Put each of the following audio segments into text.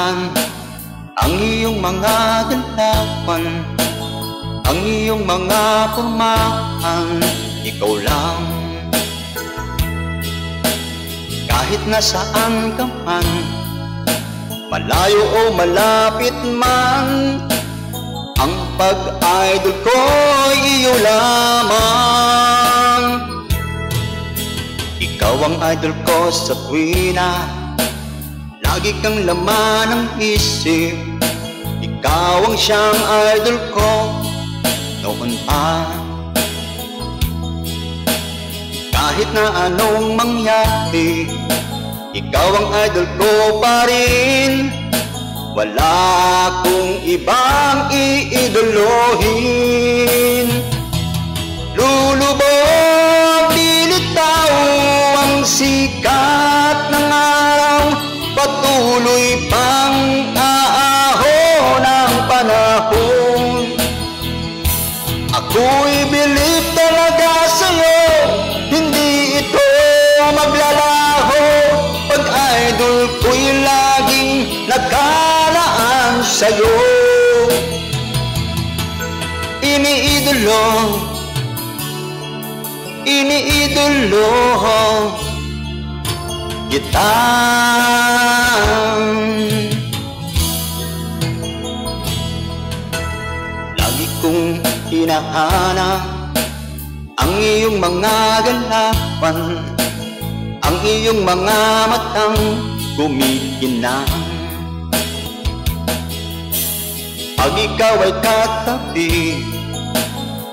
naman ang iyong mga galawan, ang iyong mga pamahan, ikaw lang. Kahit nasaan ka man, malayo o malapit man, ang pag-idol ko'y iyo lamang. Ikaw ang idol ko sa tuwina, lagi kang laman ng isip. Ikaw ang siyang idol ko noon pa. Kahit na anong mangyari, ikaw ang idol ko pa rin. Wala akong ibang iidolohin. Lulubog, lilitaw ang sikat ng araw, patuloy pang aahon ang panahon. Ako'y believe talaga sa'yo, hindi ito maglalaho. Pag-idol ko'y laging nakalaan sa'yo. Iniidolo, iniidolo kita. Lagi kong hinahanap ang iyong mga galawan, ang iyong mga matang gumiginang. Pag ikaw ay katabi,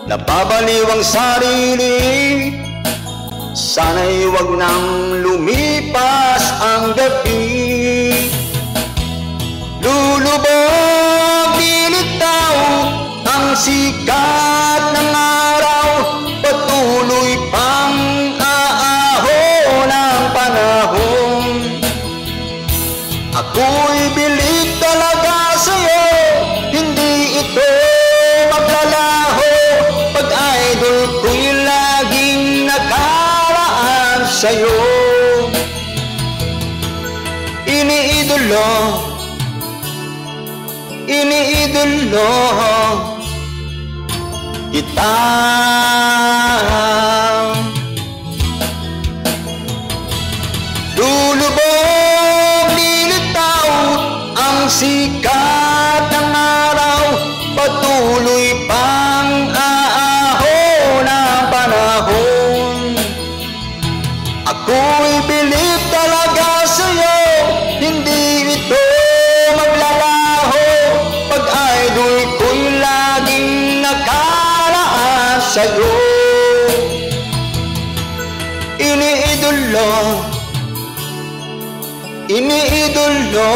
napabaliw ang sarili. Sana'y wag nang lumipas ang gabi. Lulubog, lilitaw ang sikat ng araw, patuloy pang aahon ang panahon. Ako'y believe talaga sa'yo, hindi ito maglalaho. Pag-idol ko'y laging nakalaan sa'yo. Iniidolo, iniidolo kita. Lulubog, lilitaw ang sikat ng araw, patuloy pang aahon ang panahon. Ako'y believe talaga sa'yo, hindi ito maglalaho. Pag-idol ko'y laging nakalaan sa'yo. Iniidolo, iniidolo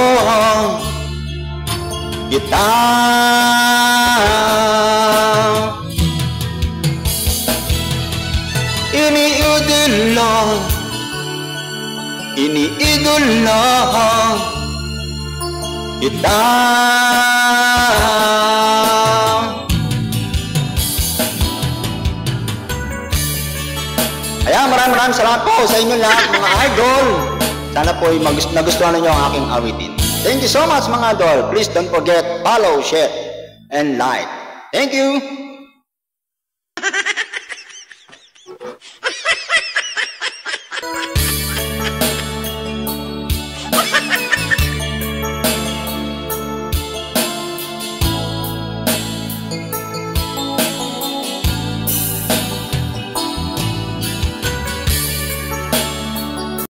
kita. Iniidolo, iniidolo kita. Kaya maraming salamat po sa inyo lahat mga idol. Sana po nagustuhan ninyo ang aking awitin. Thank you so much mga idol. Please don't forget, follow, share, and like. Thank you.